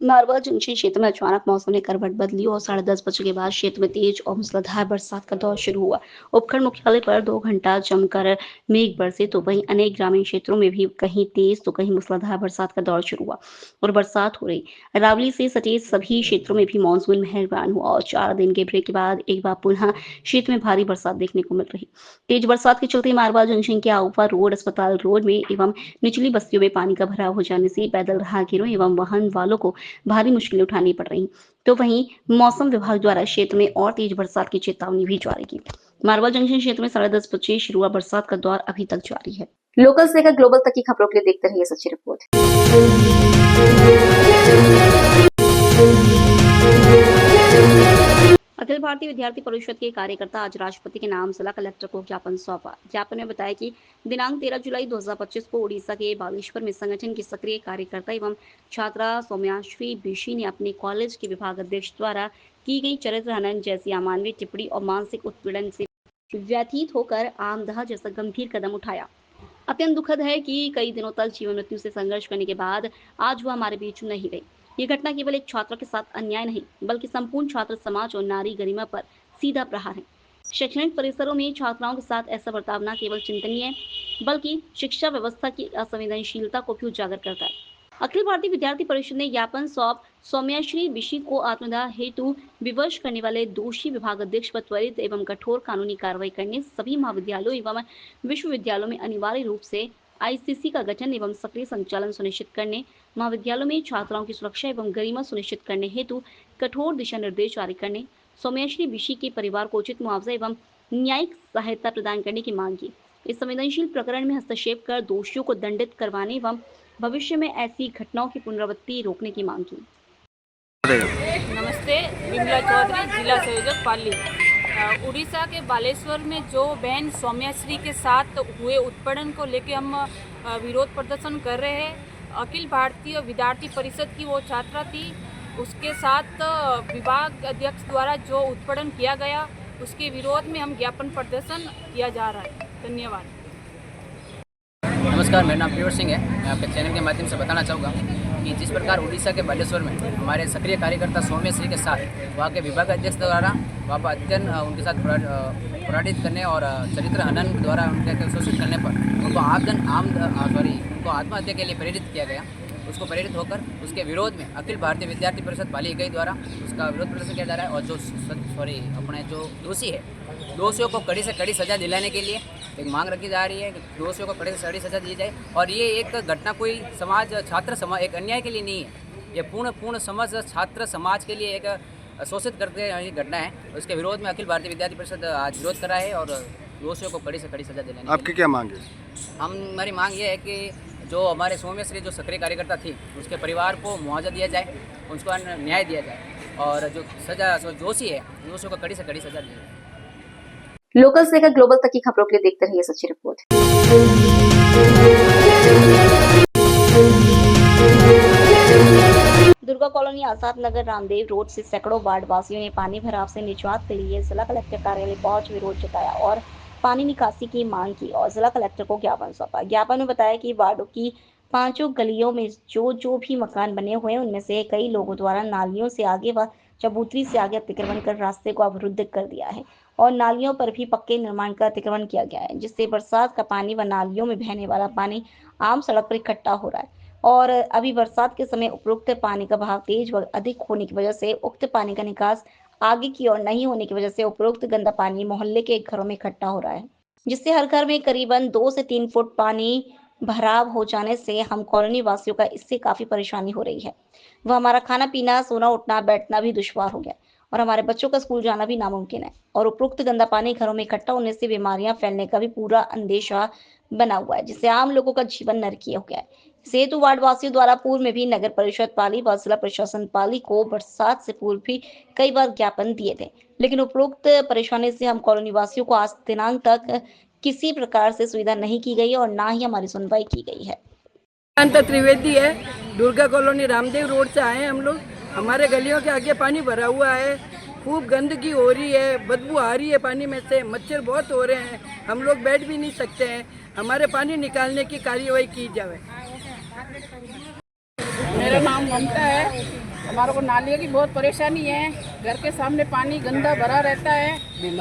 मारवा junction क्षेत्र में अचानक मौसम ने करवट बदली और 10:30 बजे के बाद क्षेत्र में तेज और मूसलाधार बरसात का दौर शुरू हुआ। उपखंड मुख्यालय पर 2 घंटा जमकर मेघ बरसे तो वहीं अनेक ग्रामीण क्षेत्रों में भी कहीं तेज तो कहीं मूसलाधार बरसात का दौर शुरू हुआ और बरसात हो रही। अरावली से सटे सभी क्षेत्रों में भी मानसून मेहरबान हुआ और 4 दिन के ब्रेक के बाद एक बार पुनः क्षेत्र में भारी बरसात देखने को मिल रही। तेज बरसात के चलते मारवा जंक्शन के आउफा रोड, अस्पताल रोड में एवं निचली बस्तियों में पानी का भराव हो जाने से पैदल राहगीरों एवं वाहन वालों को भारी मुश्किलें उठानी पड़ रही। तो वहीं मौसम विभाग द्वारा क्षेत्र में और तेज बरसात की चेतावनी भी जारी की। मारवा जंक्शन क्षेत्र में 10:30 बजे शुरू हुआ बरसात का दौर अभी तक जारी है। लोकल से लेकर ग्लोबल तक की खबरों के लिए देखते रहिए सच्ची रिपोर्ट। अखिल भारतीय विद्यार्थी परिषद के कार्यकर्ता आज राष्ट्रपति के नाम जिला कलेक्टर को ज्ञापन सौंपा। ज्ञापन में बताया कि दिनांक 13 जुलाई 2025 को उड़ीसा के बालेश्वर में संगठन की सक्रिय कार्यकर्ता एवं छात्रा सौम्याश्री बिशी ने अपने कॉलेज के विभाग अध्यक्ष द्वारा की गई चरित्र हनन जैसी अमानवीय टिप्पणी और मानसिक उत्पीड़न से व्यथित होकर आमदह जैसा गंभीर कदम उठाया। अत्यंत दुखद है कि कई दिनों तक जीवन मृत्यु से संघर्ष करने के बाद आज वह हमारे बीच नहीं रही। ये घटना केवल एक छात्रा के साथ अन्याय नहीं, बल्कि संपूर्ण छात्र समाज और नारी गरिमा पर सीधा प्रहार है। शैक्षणिक परिसरों में छात्राओं के साथ ऐसा बर्ताव न केवल चिंतनीय, बल्कि शिक्षा व्यवस्था की असंवेदनशीलता को भी उजागर करता है। अखिल भारतीय विद्यार्थी परिषद ने ज्ञापन सौंप सौम्याश्री बिशी को आत्मदाह हेतु विवश करने वाले दोषी विभाग अध्यक्ष पर त्वरित एवं कठोर कानूनी कार्रवाई करने, सभी महाविद्यालयों एवं विश्वविद्यालयों में अनिवार्य रूप से आईसीसी का गठन एवं सक्रिय संचालन सुनिश्चित करने, महाविद्यालयों में छात्राओं की सुरक्षा एवं गरिमा सुनिश्चित करने हेतु कठोर दिशा निर्देश जारी करने, सौम्याश्री बिशी के परिवार को उचित मुआवजा एवं न्यायिक सहायता प्रदान करने की मांग की। इस संवेदनशील प्रकरण में हस्तक्षेप कर दोषियों को दंडित करवाने एवं भविष्य में ऐसी घटनाओं की पुनरावृत्ति रोकने की मांग की। नमस्ते, विमला चौधरी, जिला संयोजक पाली। उड़ीसा के बालेश्वर में जो बहन सौम्याश्री के साथ हुए उत्पीड़न को लेकर हम विरोध प्रदर्शन कर रहे हैं। अखिल भारतीय विद्यार्थी परिषद की वो छात्रा थी, उसके साथ विभाग अध्यक्ष द्वारा जो उत्पीड़न किया गया उसके विरोध में हम ज्ञापन प्रदर्शन किया जा रहा है। धन्यवाद। नमस्कार, मेरा नाम प्रियोर सिंह है। मैं आपके चैनल के माध्यम से बताना चाहूँगा कि जिस प्रकार उड़ीसा के बालेश्वर में हमारे सक्रिय कार्यकर्ता सौम्याश्री के साथ वहाँ के विभाग अध्यक्ष द्वारा वहाँ पर अत्यंत उनके साथ प्रताड़ित करने और चरित्र हनन द्वारा उनके शोषित करने पर उनको उनको आत्महत्या के लिए प्रेरित किया गया। उसको प्रेरित होकर उसके विरोध में अखिल भारतीय विद्यार्थी परिषद पाली इकाई द्वारा उसका विरोध प्रदर्शन किया जा रहा है। और जो दोषी है, दोषियों को कड़ी से कड़ी सज़ा दिलाने के लिए एक मांग रखी जा रही है कि दोषियों को कड़ी से कड़ी सज़ा दी जाए। और ये एक घटना कोई छात्र समाज एक अन्याय के लिए नहीं है, ये पूर्ण समाज छात्र समाज के लिए एक शोषित करते ये घटना है। उसके विरोध में अखिल भारतीय विद्यार्थी परिषद आज विरोध करा है और दोषियों को कड़ी से कड़ी सज़ा दिलाने। आपकी क्या मांग है? हमारी मांग ये है कि जो हमारे सौम्याश्री जो सक्रिय कार्यकर्ता थी उसके परिवार को मुआवजा दिया जाए, उसको न्याय दिया जाए और जो दोषी है दोषियों को कड़ी से कड़ी सज़ा दी जाए। लोकल से लेकर ग्लोबल तक की खबरों के लिए देखते रहिए सच्ची report. Durga colony, Azad Nagar, Ramdev road से सैकड़ों वार्ड वासियों ने पानी भराव से निजात के लिए जिला कलेक्टर कार्यालय पहुंच विरोध जताया और पानी निकासी की मांग की और जिला कलेक्टर को ज्ञापन सौंपा। ज्ञापन में बताया कि वार्डों की 5 गलियों में जो भी मकान बने हुए हैं उनमें से कई लोगों द्वारा नालियों से आगे व चबूतरी से आगे अतिक्रमण कर रास्ते को अवरुद्ध कर दिया है और नालियों पर भी पक्के निर्माण का अतिक्रमण किया गया है, जिससे बरसात का पानी व नालियों में बहने वाला पानी आम सड़क पर इकट्ठा हो रहा है। और अभी बरसात के समय उपरोक्त पानी का बहाव तेज व अधिक होने की वजह से उक्त पानी का निकास आगे की ओर नहीं होने की वजह से उपरोक्त गंदा पानी मोहल्ले के घरों में इकट्ठा हो रहा है, जिससे हर घर में करीबन 2 से 3 फुट पानी भराव हो जाने से हम कॉलोनी वासियों का इससे काफी परेशानी हो रही है। वह हमारा खाना पीना, सोना, उठना, बैठना भी दुश्वार हो गया और हमारे बच्चों का स्कूल जाना भी नामुमकिन है। और उपरोक्त गंदा पानी घरों में इकट्ठा होने से बीमारियां फैलने का भी पूरा अंदेशा बना हुआ है, जिससे आम लोगों का जीवन नरकीय हो गया है। सेतु वार्ड वासियों द्वारा पूर्व में भी नगर परिषद पाली व जिला प्रशासन पाली को बरसात से पूर्व भी कई बार ज्ञापन दिए थे, लेकिन उपरोक्त परेशानी से हम कॉलोनी वासियों को आज दिनांक तक किसी प्रकार से सुविधा नहीं की गई और ना ही हमारी सुनवाई की गई है। त्रिवेदी है, दुर्गा कॉलोनी, रामदेव रोड से आए हैं हम लोग। हमारे गलियों के आगे पानी भरा हुआ है, खूब गंदगी हो रही है, बदबू आ रही है पानी में से, मच्छर बहुत हो रहे हैं, हम लोग बैठ भी नहीं सकते हैं। हमारे पानी निकालने की कार्यवाही की जाए। मेरा नाम ममता है। हमारे को नालियों की बहुत परेशानी है। घर के सामने पानी गंदा भरा रहता है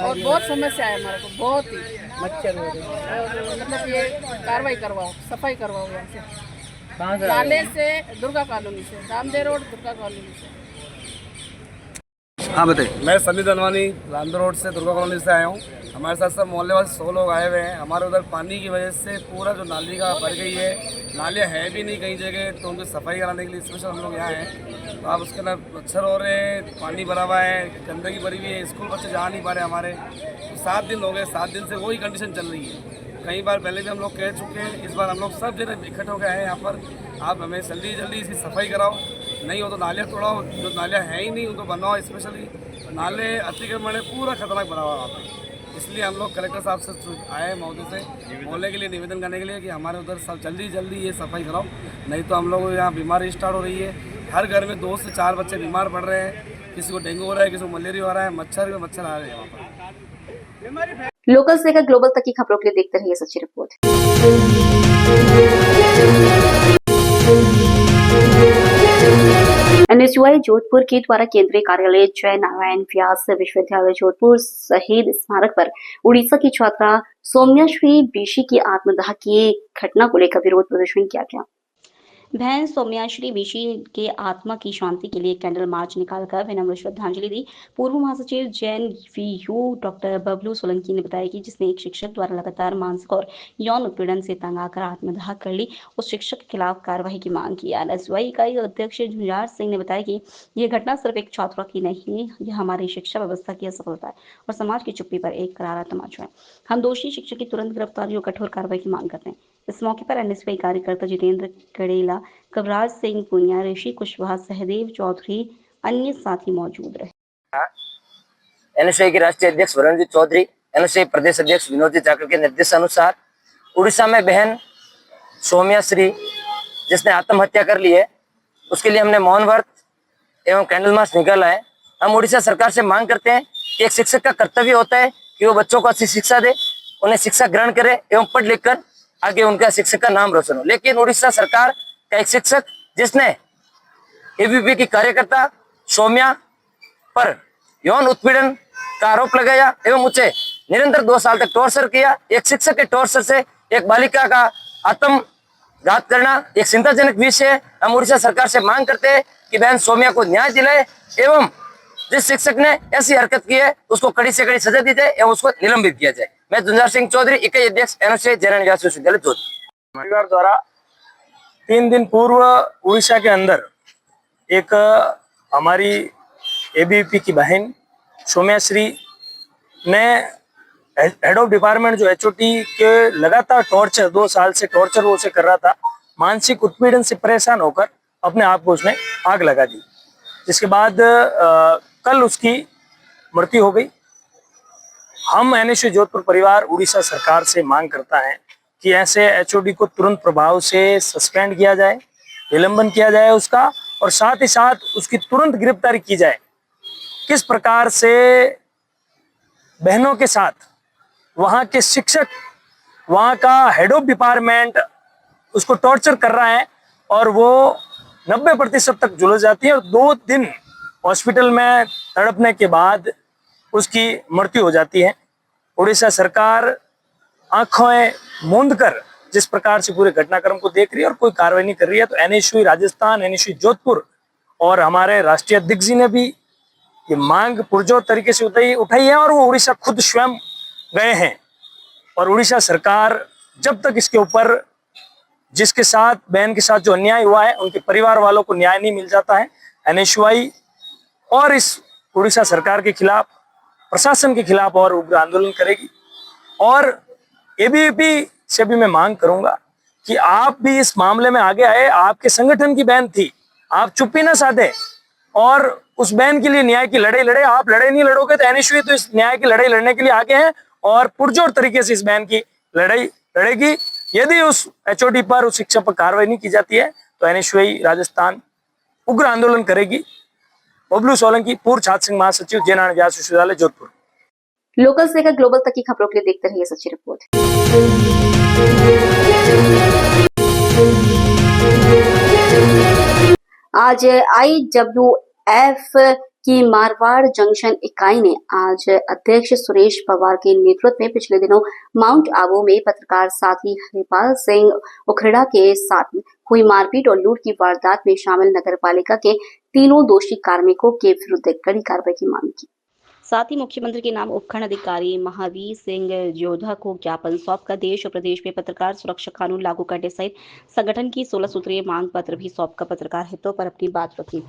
और बहुत समस्या है हमारे को, बहुत ही मच्छर हो रहे हैं। और मतलब ये कार्रवाई करवाओ, सफाई करवाओ यहाँ से, नाले से, दुर्गा कॉलोनी से, रामदेव रोड दुर्गा कॉलोनी से। हाँ बताइए। मैं सनी धनवानी रामदेव रोड से दुर्गा कॉलोनी से आया हूँ। हमारे साथ सब मोहल्ले वाले 100 लोग आए हुए हैं। हमारे उधर पानी की वजह से पूरा जो नाली का भर गई है, नालियाँ है भी नहीं कई जगह, तो उनकी सफाई कराने के लिए स्पेशल हम लोग यहाँ हैं। तो आप उसके अंदर मच्छर हो रहे हैं, पानी भरा हुआ है, गंदगी भरी हुई है, स्कूल बच्चे जा नहीं पा रहे हमारे। तो 7 दिन हो गए, 7 दिन से वही कंडीशन चल रही है। कई बार पहले भी हम लोग कह चुके हैं, इस बार हम लोग सब जगह इकट्ठे हो गए हैं यहाँ पर। आप हमें जल्दी जल्दी इसकी सफाई कराओ, नहीं हो तो नालियाँ तोड़ाओ, जो नालियाँ हैं ही नहीं उनको बनवाओ। स्पेशली नाले अतिक्रमण है, पूरा खतरनाक बना हुआ वहाँ पे। इसलिए हम लोग कलेक्टर साहब से आए महोदय से बोलने के लिए, निवेदन करने के लिए कि हमारे उधर सब जल्दी जल्दी ये सफाई कराओ, नहीं तो हम लोग यहाँ बीमारी स्टार्ट हो रही है। हर घर में 2 से 4 बच्चे बीमार पड़ रहे हैं, किसी को डेंगू हो रहा है, किसी को मलेरिया हो रहा है, मच्छर आ रहे हैं वहाँ पर। लोकल से लेकर ग्लोबल तक की खबरों के लिए देखते रहिए सच्ची रिपोर्ट। एनएसयूआई जोधपुर के द्वारा केंद्रीय कार्यालय जय नारायण व्यास विश्वविद्यालय जोधपुर शहीद स्मारक पर उड़ीसा की छात्रा सौम्याश्री बीशी की आत्मदाह की घटना को लेकर विरोध प्रदर्शन किया गया। बहन सौम्याश्री बीशी के आत्मा की शांति के लिए कैंडल मार्च निकालकर विनम्र श्रद्धांजलि दी। पूर्व महासचिव जैन वीयू डॉक्टर बबलू सोलंकी ने बताया कि जिसने एक शिक्षक द्वारा लगातार मानसिक और यौन उत्पीड़न से तंग आकर आत्मदाह कर ली, उस शिक्षक के खिलाफ कार्रवाई की मांग की। एनएसयूआई इकाई अध्यक्ष झुंझार सिंह ने बताया कि यह घटना सिर्फ एक छात्रा की नहीं, यह हमारी शिक्षा व्यवस्था की असफलता है और समाज की चुप्पी पर एक करारा तमाचा है। हम दोषी शिक्षक की तुरंत गिरफ्तारी और कठोर कार्रवाई की मांग करते हैं। इस मौके पर एनएसयूआई कार्यकर्ता जितेंद्र कड़ेला, कवराज सिंह पुनिया, ऋषि कुशवाहा, सहदेव चौधरी, अन्य साथी मौजूद रहे। एनएसयूआई के राष्ट्रीय अध्यक्ष वरुणजीत चौधरी, एनएसयूआई प्रदेश अध्यक्ष विनोद चाकर के निर्देशानुसार उड़ीसा में बहन सौम्याश्री जिसने आत्महत्या कर ली है, उसके लिए हमने मौन व्रत एवं कैंडल मार्च निकाला है। हम उड़ीसा सरकार से मांग करते हैं कि एक शिक्षक का कर्तव्य होता है कि वो बच्चों को अच्छी शिक्षा दे, उन्हें शिक्षा ग्रहण करे एवं पढ़ लिख कर आगे उनका शिक्षक का नाम रोशन हो। लेकिन उड़ीसा सरकार का एक शिक्षक जिसने एबीवीपी की कार्यकर्ता सौम्या पर यौन उत्पीड़न का आरोप लगाया एवं उसे निरंतर 2 साल तक टॉर्चर किया। एक शिक्षक के टॉर्चर से एक बालिका का आत्मघात करना एक चिंताजनक विषय है। हम उड़ीसा सरकार से मांग करते हैं कि बहन सौम्या को न्याय दिलाए एवं जिस शिक्षक ने ऐसी हरकत की है उसको कड़ी से कड़ी सजा दी जाए एवं उसको निलंबित किया जाए। मैं झुंझार सिंह चौधरी, इकाई अध्यक्ष एनएसयूआई जय नारायण व्यास विश्वविद्यालय जोधपुर। परिवार द्वारा 3 दिन पूर्व उड़ीसा के अंदर एक हमारी एबीवीपी की बहन सौम्याश्री ने हेड ऑफ डिपार्टमेंट जो एचओटी के लगातार टॉर्चर 2 साल से टॉर्चर वो उसे कर रहा था, मानसिक उत्पीड़न से परेशान होकर अपने आप को उसने आग लगा दी, जिसके बाद कल उसकी मृत्यु हो गई। हम एनएसयूआई जोधपुर परिवार उड़ीसा सरकार से मांग करता है कि ऐसे एचओडी को तुरंत प्रभाव से सस्पेंड किया जाए, निलंबन किया जाए उसका, और साथ ही साथ उसकी तुरंत गिरफ्तारी की जाए। किस प्रकार से बहनों के साथ वहाँ के शिक्षक, वहाँ का हेड ऑफ डिपार्टमेंट उसको टॉर्चर कर रहा है और वो 90% तक झुलस जाती है और 2 दिन हॉस्पिटल में तड़पने के बाद उसकी मृत्यु हो जाती है। उड़ीसा सरकार आंखें मूंद कर जिस प्रकार से पूरे घटनाक्रम को देख रही है और कोई कार्रवाई नहीं कर रही है, तो एनएसयूआई राजस्थान, एनएसयूआई जोधपुर और हमारे राष्ट्रीय अध्यक्ष जी ने भी ये मांग पुरजोर तरीके से उठाई है और वो उड़ीसा खुद स्वयं गए हैं। और उड़ीसा सरकार जब तक इसके ऊपर जिसके साथ बहन के साथ जो अन्याय हुआ है उनके परिवार वालों को न्याय नहीं मिल जाता है, एनएसयूआई और इस उड़ीसा सरकार के खिलाफ, प्रशासन के खिलाफ और उग्र आंदोलन करेगी। और एबीवीपी से भी मैं मांग करूंगा कि आप भी इस मामले में आगे आए। आपके संगठन की बहन थी, आप चुप्पी ना साधे और उस बहन के लिए न्याय की लड़ाई लड़े। आप लड़ाई नहीं लड़ोगे तो एनएसयूआई तो इस न्याय की लड़ाई लड़ने के लिए आगे है और पुरजोर तरीके से इस बहन की लड़ाई लड़ेगी। यदि उस एचओडी पर, उस शिक्षक पर कार्रवाई नहीं की जाती है तो एनएसयूआई राजस्थान उग्र आंदोलन करेगी। बबलू सोलंकी, पूर्व छात्र संघ महासचिव, जय नारायण व्यास विश्वविद्यालय जोधपुर। लोकल से लेकर ग्लोबल तक की खबरों के लिए देखते रहिए सच्ची रिपोर्ट। आज IWF की मारवाड़ जंक्शन इकाई ने आज अध्यक्ष सुरेश पवार के नेतृत्व में पिछले दिनों माउंट आबू में पत्रकार साथी हरिपाल सिंह उखरेड़ा के साथ हुई मारपीट और लूट की वारदात में शामिल नगरपालिका के तीनों दोषी कार्मिकों के विरुद्ध कड़ी कार्रवाई की मांग की। साथ ही मुख्यमंत्री के नाम उपखंड अधिकारी महावीर सिंह जोधा को ज्ञापन सौंपकर देश और प्रदेश में पत्रकार सुरक्षा कानून लागू करने सहित संगठन की 16 सूत्रीय मांग पत्र भी सौंपकर पत्रकार हितों पर अपनी बात रखी।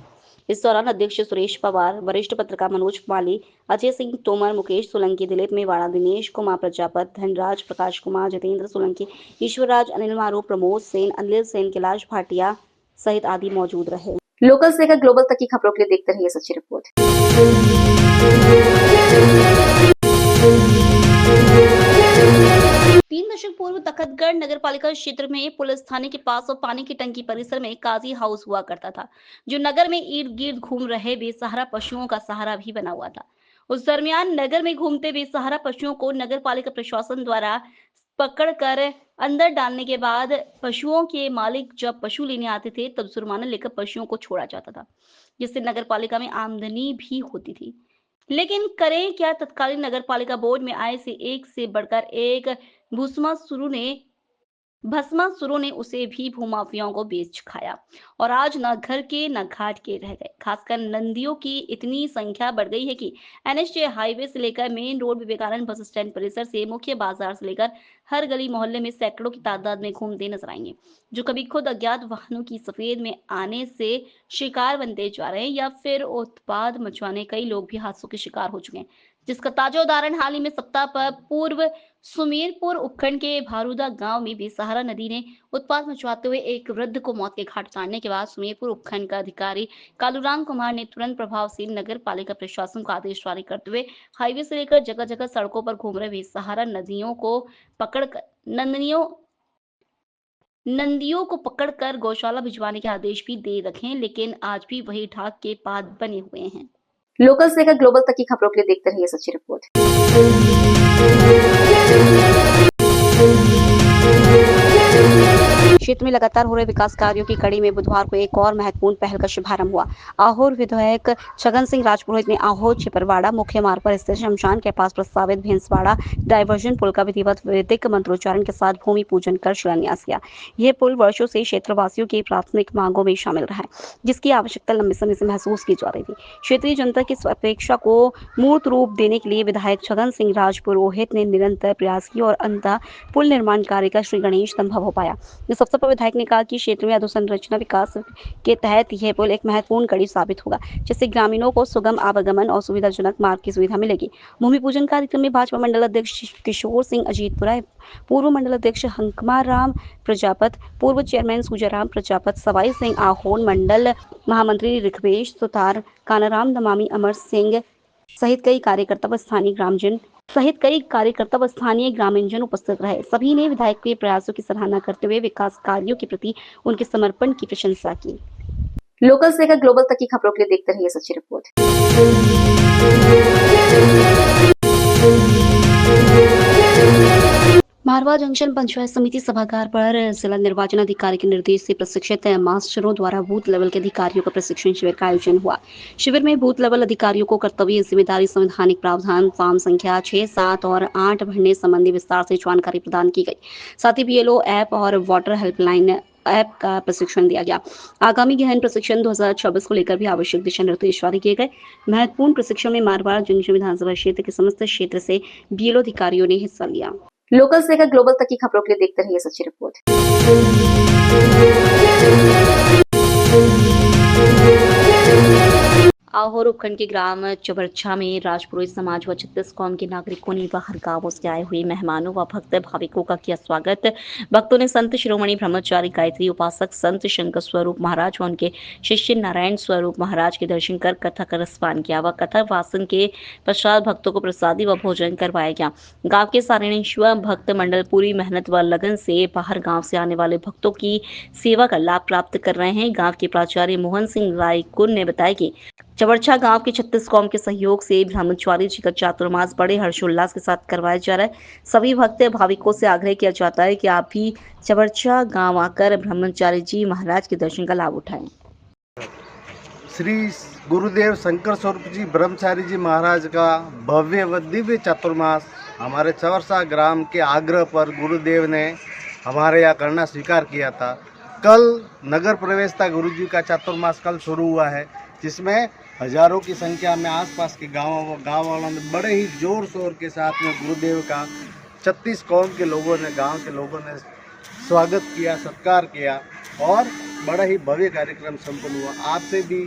इस दौरान अध्यक्ष सुरेश पवार, वरिष्ठ पत्रकार मनोज माली, अजय सिंह तोमर, मुकेश सोलंकी, दिलीप मेवाड़ा, दिनेश कुमार प्रजापत, धनराज, प्रकाश कुमार, जितेंद्र सोलंकी, ईश्वरराज, अनिल मारू, प्रमोद सेन, अनिल सेन, कैलाश भाटिया सहित आदि मौजूद रहे। लोकल से लेकर ग्लोबल तक की खबरों के लिए देखते रहिए सच्ची रिपोर्ट। 3 दशक पूर्व तखतगढ़ नगरपालिका क्षेत्र में पुलिस थाने के पास और पानी की टंकी परिसर में काजी हाउस हुआ करता था, जो नगर में इर्द गिर्द घूम रहे बेसहारा पशुओं का सहारा भी बना हुआ था। उस दरमियान नगर में घूमते बेसहारा पशुओं को नगरपालिका प्रशासन द्वारा पकड़कर अंदर डालने के बाद पशुओं के मालिक जब पशु लेने आते थे तब जुर्माना लेकर पशुओं को छोड़ा जाता था, जिससे नगरपालिका में आमदनी भी होती थी। लेकिन करें क्या, तत्कालीन नगरपालिका बोर्ड में आए से एक से बढ़कर एक भस्मासुरों ने उसे भी भूमाफियाओं को बेच खाया और आज न घर के न घाट के रह गए। खासकर नंदियों की इतनी संख्या बढ़ गई है कि NH हाईवे से लेकर main road, Vivekananda bus stand परिसर से मुख्य बाजार से लेकर हर गली मोहल्ले में सैकड़ों की तादाद में घूमते नजर आएंगे, जो कभी खुद अज्ञात वाहनों की सफेद में आने से शिकार बनते जा रहे हैं या फिर उत्पाद मचवाने कई लोग भी हादसों के शिकार हो चुके हैं, जिसका ताजा उदाहरण हाल ही में सप्ताह पूर्व सुमेरपुर उपखंड के भारूदा गांव में बेसहारा नदी ने उत्पात मचवाते हुए एक वृद्ध को मौत के घाट उतारने के बाद सुमेरपुर उपखंड का अधिकारी कालूराम कुमार ने तुरंत प्रभाव से नगर पालिका प्रशासन को आदेश जारी करते हुए हाईवे से लेकर जगह जगह सड़कों पर घूम रहे बेसहारा नदियों को पकड़कर नंदियों को पकड़कर गौशाला भिजवाने के आदेश भी दे रखे, लेकिन आज भी वही ढाक के पात बने हुए हैं। लोकल से लेकर ग्लोबल तक की खबरों के लिए देखते रहिए सच्ची रिपोर्ट। क्षेत्र में लगातार हो रहे विकास कार्यों की कड़ी में बुधवार को एक और महत्वपूर्ण पहल का शुभारंभ हुआ। आहोर विधायक छगन सिंह राजपुरोहित ने आहोर छिपरवाड़ा मुख्य मार्ग पर स्थित शमशान के पास प्रस्तावित भेंसवाड़ा डायवर्जन पुल का विधिवत वैदिक मंत्रोच्चारण के साथ भूमि पूजन कर शिलान्यास किया। यह पुल वर्षों से क्षेत्रवासियों की प्राथमिक मांगों में शामिल रहा है, जिसकी आवश्यकता लंबे समय से महसूस की जा रही थी। क्षेत्रीय जनता की अपेक्षा को मूर्त रूप देने के लिए विधायक छगन सिंह राजपुरोहित ने निरंतर प्रयास किए और अंततः पुल निर्माण कार्य का श्री गणेश संभव हो पाया। इस अवसर पर विधायक ने कहा कि क्षेत्र में अधोसंरचना विकास के तहत यह पुल एक महत्वपूर्ण कड़ी साबित होगा, जिससे ग्रामीणों को सुगम आवागमन और सुविधाजनक मार्ग की सुविधा मिलेगी। भूमि पूजन कार्यक्रम में भाजपा मंडल अध्यक्ष किशोर सिंह अजीतपुरा, पूर्व मंडल अध्यक्ष हंकमाराम प्रजापत, पूर्व चेयरमैन सूजाराम प्रजापत, सवाई सिंह आहोन, मंडल महामंत्री ऋखवेश सुतार, कानाराम दमामी, अमर सिंह सहित कई कार्यकर्ता व स्थानीय ग्रामीणजन उपस्थित रहे। सभी ने विधायक के प्रयासों की सराहना करते हुए विकास कार्यों के प्रति उनके समर्पण की प्रशंसा की। लोकल से लेकर ग्लोबल तक की खबरों के लिए देखते रहिए सच्ची रिपोर्ट। मारवाड़ जंक्शन पंचायत समिति सभागार पर जिला निर्वाचन अधिकारी के निर्देश से प्रशिक्षित मास्टरों द्वारा बूथ लेवल के अधिकारियों का प्रशिक्षण शिविर का आयोजन हुआ। शिविर में बूथ लेवल अधिकारियों को कर्तव्य, जिम्मेदारी, संवैधानिक प्रावधान, फॉर्म संख्या 6, 7 और 8 भरने संबंधी विस्तार से जानकारी प्रदान की गई। साथ ही BLO ऐप और वाटर हेल्पलाइन ऐप का प्रशिक्षण दिया गया। आगामी गहन प्रशिक्षण 2026 को लेकर भी आवश्यक दिशा निर्देश जारी किए गए। महत्वपूर्ण प्रशिक्षण में मारवाड़ जंक्शन विधानसभा क्षेत्र के समस्त क्षेत्र से BLO अधिकारियों ने हिस्सा लिया। लोकल से लेकर ग्लोबल तक की खबरों के लिए देखते रहिए सच्ची रिपोर्ट। आहोर उपखंड के ग्राम चबरछा में राजपुरोहित समाज व 36 कौम के नागरिकों ने बाहर गांवों से आए हुए मेहमानों व भक्त भाविकों का किया स्वागत। भक्तों ने संत शिरोमणि ब्रह्मचारी गायत्री उपासक संत शंकर स्वरूप महाराज व उनके शिष्य नारायण स्वरूप महाराज के दर्शन कर कथा का रसपान किया व कथा वासन के पश्चात भक्तों को प्रसादी व भोजन करवाया गया। गाँव के सारणेश्वर भक्त मंडल पूरी मेहनत व लगन से बाहर गाँव से आने वाले भक्तों की सेवा का लाभ प्राप्त कर रहे हैं। गाँव के प्राचार्य मोहन सिंह रायकुर ने बताया कि चवर्चा गांव के 36 कौम के सहयोग से ब्रह्मचारी जी का चातुर्मास बड़े हर्षोल्लास के साथ करवाया जा रहा है। सभी भक्त भाविकों से आग्रह किया जाता है कि आप भी चवर्चा गांव आकर ब्रह्मचारी जी महाराज के दर्शन का लाभ उठाएं। श्री गुरुदेव शंकर स्वरूप जी ब्रह्मचारी जी महाराज का भव्य व दिव्य चातुर्मास हमारे चवर्सा ग्राम के आग्रह पर गुरुदेव ने हमारे यहाँ करना स्वीकार किया था। कल नगर प्रवेश था, गुरु जी का चातुर्मास कल शुरू हुआ है, जिसमें हजारों की संख्या में आसपास के गांव वालों ने बड़े ही जोर शोर के साथ में गुरुदेव का 36 कौम के लोगों ने, गांव के लोगों ने स्वागत किया, सत्कार किया और बड़ा ही भव्य कार्यक्रम संपन्न हुआ। आपसे भी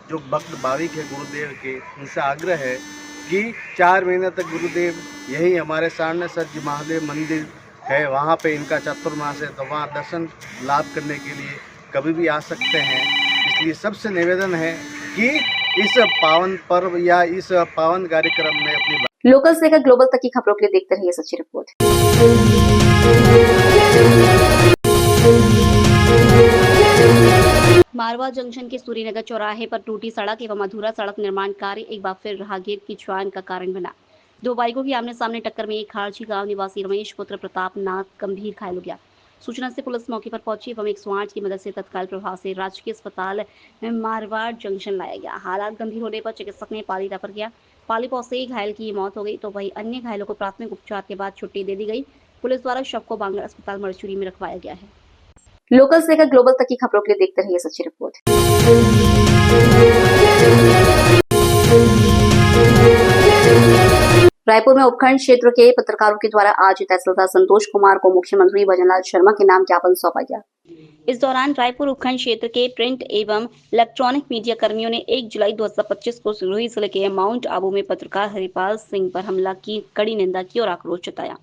जो भक्त भाविक है गुरुदेव के, उनसे आग्रह है कि 4 महीने तक गुरुदेव यही हमारे सामने सज्ज महादेव मंदिर है, वहाँ पे इनका चातुर्मास है, तो वहाँ दर्शन लाभ करने के लिए कभी भी आ सकते हैं। इसलिए सबसे निवेदन है कि इस पावन पर्व या इस पावन कार्यक्रम में अपनी लोकल से लेकर ग्लोबल तक की खबरों के लिए देखते रहिए सच्ची रिपोर्ट। मारवा जंक्शन के सूर्यनगर चौराहे पर टूटी सड़क एवं अधूरा सड़क निर्माण कार्य एक बार फिर राहगीर की जान का कारण बना। 2 बाइकों की आमने सामने टक्कर में एक खारची गांव निवासी रमेश पुत्र प्रताप नाथ गंभीर घायल हो गया। सूचना से पुलिस मौके पर पहुंची एवं 108 की मदद से तत्काल प्रभाव से राजकीय अस्पताल मारवाड़ जंक्शन लाया गया। हालात गंभीर होने पर चिकित्सक ने पाली रेफर किया। पाली पहुंचते घायल की मौत हो गई, तो वही अन्य घायलों को प्राथमिक उपचार के बाद छुट्टी दे दी गई। पुलिस द्वारा शव को बांगड़ अस्पताल मरचूरी में रखवाया गया है। लोकल से लेकर ग्लोबल तक की खबरों के लिए देखते रहिए सच्ची रिपोर्ट। रायपुर में उपखंड क्षेत्र के पत्रकारों के द्वारा आज तहसीलदार संतोष कुमार को मुख्यमंत्री भजनलाल शर्मा के नाम ज्ञापन सौंपा गया। इस दौरान रायपुर उपखंड क्षेत्र के प्रिंट एवं इलेक्ट्रॉनिक मीडिया कर्मियों ने 1 जुलाई 2025 को सिरोही जिले के माउंट आबू में पत्रकार हरिपाल सिंह पर हमला की कड़ी निंदा की और आक्रोश जताया।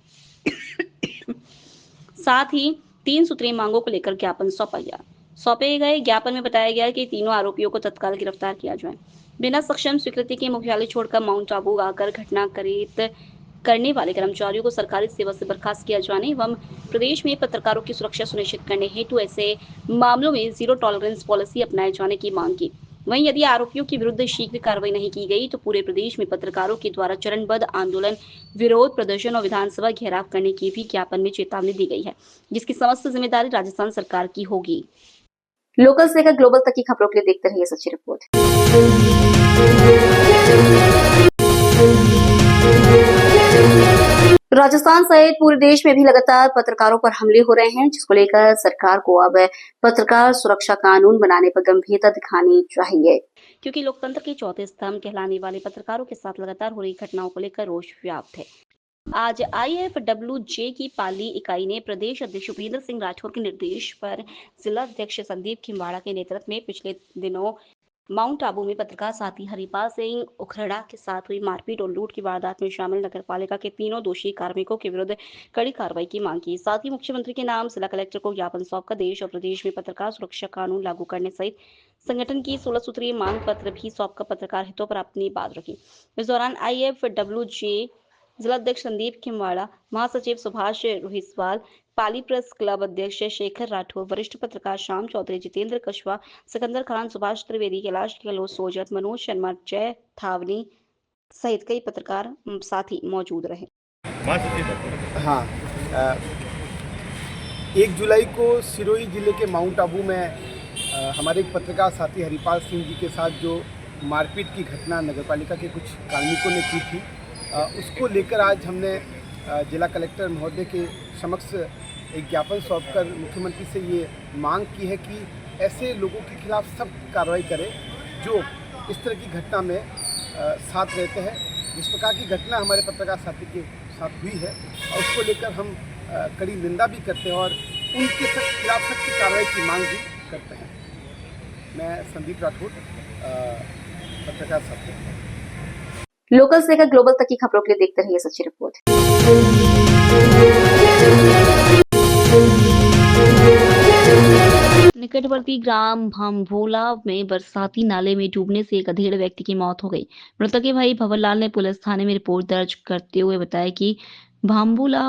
साथ ही 3 सूत्रीय मांगों को लेकर ज्ञापन सौंपा गया। सौंपे गए ज्ञापन में बताया गया कि तीनों आरोपियों को तत्काल गिरफ्तार किया जाए। बिना सक्षम स्वीकृति के मुख्यालय छोड़कर माउंट आबू आकर घटना करने वाले कर्मचारियों को सरकारी सेवा से बर्खास्त किया जाने एवं प्रदेश में पत्रकारों की सुरक्षा सुनिश्चित करने हेतु ऐसे मामलों में 0 टॉलरेंस पॉलिसी अपनाए जाने की मांग की। वहीं यदि आरोपियों के विरुद्ध शीघ्र कार्रवाई नहीं की गई तो पूरे प्रदेश में पत्रकारों के द्वारा चरणबद्ध आंदोलन, विरोध प्रदर्शन और विधानसभा घेराव करने की भी ज्ञापन में चेतावनी दी गई है, जिसकी समस्त जिम्मेदारी राजस्थान सरकार की होगी। लोकल से लेकर ग्लोबल तक की खबरों के लिए देखते रहिए सच्ची रिपोर्ट। राजस्थान सहित पूरे देश में भी लगातार पत्रकारों पर हमले हो रहे हैं, जिसको लेकर सरकार को अब पत्रकार सुरक्षा कानून बनाने पर गंभीरता दिखानी चाहिए, क्योंकि लोकतंत्र के चौथे स्तंभ कहलाने वाले पत्रकारों के साथ लगातार हो रही घटनाओं को लेकर रोष व्याप्त है। आज IFWJ की पाली इकाई ने प्रदेश अध्यक्ष भूपेंद्र सिंह राठौर के निर्देश पर जिला अध्यक्ष संदीप खिंवाड़ा के नेतृत्व में पिछले दिनों माउंट आबू में पत्रकार साथी हरिपाल सिंह उखरड़ा के साथ हुई मारपीट और लूट की वारदात में शामिल नगरपालिका के तीनों दोषी कार्मिकों के विरुद्ध कड़ी कार्रवाई की मांग की। साथ ही मुख्यमंत्री के नाम जिला कलेक्टर को ज्ञापन सौंपकर देश और प्रदेश में पत्रकार सुरक्षा कानून लागू करने सहित संगठन की 16 सूत्रीय मांग पत्र भी सौंपकर पत्रकार हितों पर अपनी बात रखी। इस दौरान IFWJ जिला अध्यक्ष संदीप खिंवाड़ा, महासचिव सुभाष रोहितवाल, पाली प्रेस क्लब अध्यक्ष शेखर राठौर, वरिष्ठ पत्रकार श्याम चौधरी, जितेंद्र कछवा, सिकंदर खान, सुभाष त्रिवेदी, कैलाश गहलोत, सोजत, मनोज शर्मा, जय थावनी सहित कई पत्रकार साथी मौजूद रहे। हाँ, 1 जुलाई को सिरोही जिले के माउंट आबू में हमारे एक पत्रकार साथी हरिपाल सिंह जी के साथ जो मारपीट की घटना नगरपालिका के कुछ कार्मिकों ने की थी, उसको लेकर आज हमने जिला कलेक्टर महोदय के समक्ष एक ज्ञापन सौंपकर मुख्यमंत्री से ये मांग की है कि ऐसे लोगों के खिलाफ सख्त कार्रवाई करें जो इस तरह की घटना में साथ रहते हैं। जिस प्रकार की घटना हमारे पत्रकार साथी के साथ हुई है और उसको लेकर हम कड़ी निंदा भी करते हैं और उनके खिलाफ सख्त कार्रवाई की मांग भी करते हैं। मैं संदीप राठौर, पत्रकार साथी। लोकल से लेकर ग्लोबल तक की खबरों के लिए देखते रहिए सच्ची रिपोर्ट। निकटवर्ती ग्राम भामभोला में बरसाती नाले में डूबने से एक अधेड़ व्यक्ति की मौत हो गई। मृतक के भाई भंवरलाल ने पुलिस थाने में रिपोर्ट दर्ज करते हुए बताया कि भामभोला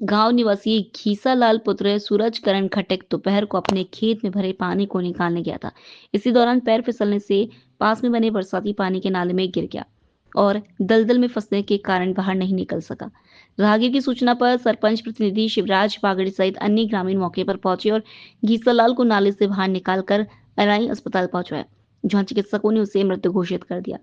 गांव निवासी घीसा लाल पुत्र सूरज करण खटक दोपहर को अपने खेत में भरे पानी को निकालने गया था। इसी दौरान पैर फिसलने से पास में बने बरसाती पानी के नाले में गिर गया और दलदल में फंसने के कारण बाहर नहीं निकल सका। राहगीर की सूचना पर सरपंच प्रतिनिधि शिवराज बागड़ी सहित अन्य ग्रामीण मौके पर पहुंचे और घीसा लाल को नाले से बाहर निकालकर अराई अस्पताल पहुंचाया, जहां चिकित्सकों ने उसे मृत घोषित कर दिया।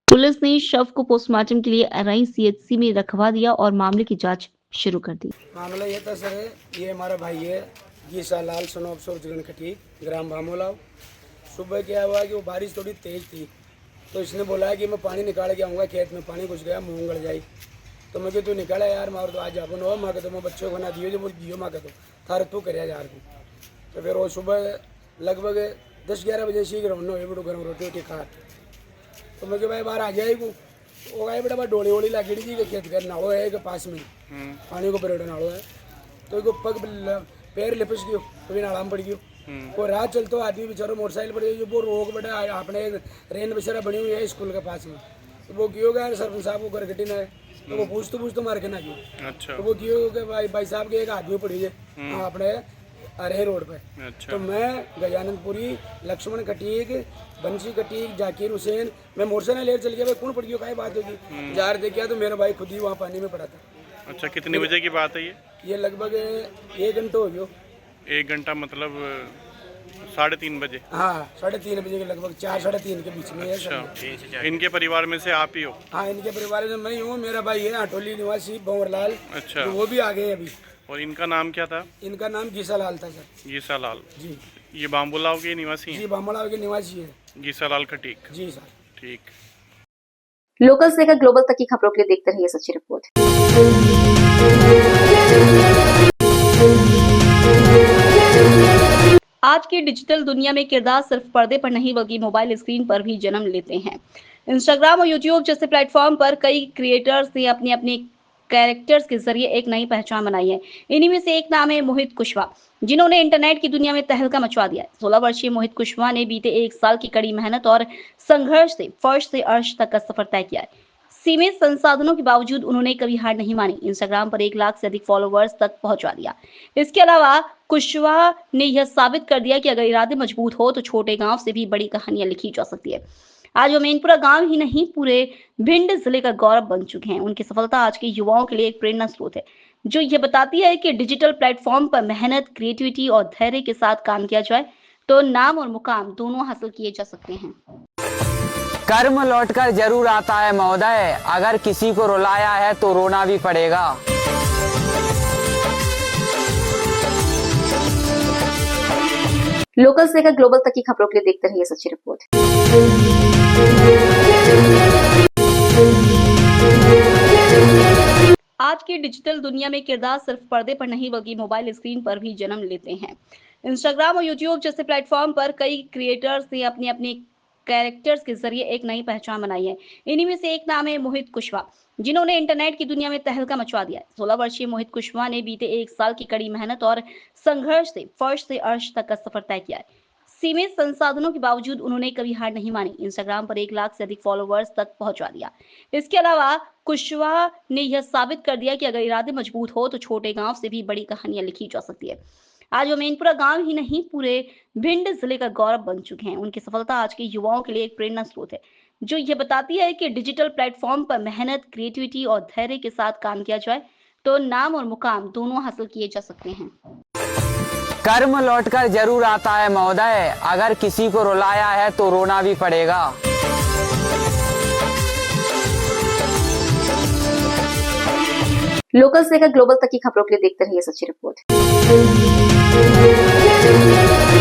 पुलिस ने शव को पोस्टमार्टम के लिए अराई सीएचसी में रखवा दिया और मामले की जांच शुरू कर दी। मामला ये था सर, ये हमारा भाई है घीसा लाल सनोप सूरजगण खटीक, ग्राम भामोलाव। सुबह क्या हुआ कि वो बारिश थोड़ी तेज थी, तो इसने बोला कि मैं पानी निकाल के आऊँगा, खेत में पानी घुस गया, मुँह गड़ जाए। तो मैं कि तू निकाला यार, मार तो आज अपन हो, माँ कहते मैं बच्चों को ना दियो, जो बोल दियो, माँ कहते थारे तू कर यार को। तो फिर वो सुबह लगभग 10-11 बजे सीख रहा हूँ, बड़ो गर्म रोटी वोटी खा। तो मैं भाई बाहर आ जाए को वो गए बेटा डोली वोली लागी जी के खेत कर नाड़ो है के पास में पानी को परेड़ा नाड़ो है। तो एक पग पैर लिपस गयो, कभी नाड़ा में पड़ गयो। वो रात चलते आदमी बेचारो मोटरसाइकिल पर जो वो रोक बेटा अपने रेन बेचारा बनी हुई है स्कूल के पास में। तो वो क्यों गया सरपंच साहब को गरगटी ने, तो वो पूछते मार के ना गयो। अच्छा। तो वो क्यों कि भाई साहब के एक आदमी पड़ी है अपने अरे रोड पे। अच्छा। तो मैं गजानंदपुरी, लक्ष्मण खटीक, बंसी खटीक, जाकिर हुसैन, मैं मोटरसाइकिल लेकर चल गया। भाई कौन पड़ गया, काय बात होगी जार देख गया, तो मेरा भाई खुद ही वहाँ पानी में पड़ा था। अच्छा, कितने बजे की बात है ये लगभग 1 घंटा हो गया। 1 घंटा मतलब 3:30 बजे? हाँ, 3:30 बजे के लगभग, 4-3:30 के बीच में। अच्छा। इनके परिवार में से आप ही हो? हाँ, इनके परिवार में मैं हूँ, मेरा भाई है अटोली निवासी भंवरलाल। अच्छा। तो वो भी आ गए अभी। और इनका नाम क्या था? इनका नाम घीसा लाल था सर। घीसा लाल जी। ये बाम्बूलाव के निवासी हैं? जी, बाम्बूलाव के निवासी है घीसा लाल खटीक। जी सर। ठीक। लोकल से लेकर ग्लोबल तक की खबरों के लिए देखते रहिए सच्ची रिपोर्ट। आज की डिजिटल दुनिया में किरदार सिर्फ पर्दे पर नहीं बल्कि मोबाइल स्क्रीन पर भी जन्म लेते हैं। इंस्टाग्राम और यूट्यूब जैसे प्लेटफॉर्म पर कई क्रिएटर्स ने अपने अपने कैरेक्टर्स के जरिए एक नई पहचान बनाई है। इन्हीं में से एक नाम है मोहित कुशवाहा, जिन्होंने इंटरनेट की दुनिया में तहलका मचवा दिया है। 16 वर्षीय मोहित कुशवाहा ने बीते 1 साल की कड़ी मेहनत और संघर्ष से फर्श से अर्श तक का सफर तय किया है। सीमित संसाधनों के बावजूद उन्होंने कभी हार नहीं मानी। इंस्टाग्राम पर 1 लाख से अधिक फॉलोवर्स तक पहुंचा दिया। इसके अलावा कुशवाहा ने यह साबित कर दिया कि अगर इरादे मजबूत हो तो छोटे गांव से भी बड़ी कहानियां लिखी जा सकती है। आज वो मैनपुरा गांव ही नहीं पूरे भिंड जिले का गौरव बन चुके हैं। उनकी सफलता आज के युवाओं के लिए एक प्रेरणा स्रोत है, जो ये बताती है कि डिजिटल प्लेटफॉर्म पर मेहनत, क्रिएटिविटी और धैर्य के साथ काम किया जाए तो नाम और मुकाम दोनों हासिल किए जा सकते हैं। कर्म लौटकर जरूर आता है महोदय, अगर किसी को रुलाया है तो रोना भी पड़ेगा। लोकल से लेकर ग्लोबल तक की खबरों के लिए देखते रहिए सच्ची रिपोर्ट। आज की डिजिटल दुनिया में किरदार सिर्फ पर्दे पर नहीं बल्कि मोबाइल स्क्रीन पर भी जन्म लेते हैं। इंस्टाग्राम और यूट्यूब जैसे प्लेटफॉर्म पर कई क्रिएटर्स ने अपने अपने कैरेक्टर्स के जरिए एक नई पहचान बनाई है। इन्हीं में से एक नाम है मोहित कुशवाहा, जिन्होंने इंटरनेट की दुनिया में तहलका मचवा दिया है। 16 वर्षीय मोहित कुशवाहा ने बीते 1 साल की कड़ी मेहनत और संघर्ष से फर्श से अर्श तक का सफर तय किया है। सीमित संसाधनों के बावजूद उन्होंने कभी हार नहीं मानी। इंस्टाग्राम पर 1 लाख से अधिक फॉलोवर्स तक पहुंचा दिया। इसके अलावा कुशवाहा ने यह साबित कर दिया कि अगर इरादे मजबूत हो तो छोटे गांव से भी बड़ी कहानियां लिखी जा सकती है। आज वो मैनपुरा गांव ही नहीं पूरे भिंड जिले का गौरव बन चुके हैं। उनकी सफलता आज के युवाओं के लिए एक प्रेरणा स्रोत है, जो ये बताती है कि डिजिटल प्लेटफॉर्म पर मेहनत, क्रिएटिविटी और धैर्य के साथ काम किया जाए तो नाम और मुकाम दोनों हासिल किए जा सकते हैं। कर्म लौटकर जरूर आता है महोदय, अगर किसी को रुलाया है तो रोना भी पड़ेगा। लोकल से लेकर ग्लोबल तक की खबरों के लिए देखते रहिए सच्ची रिपोर्ट।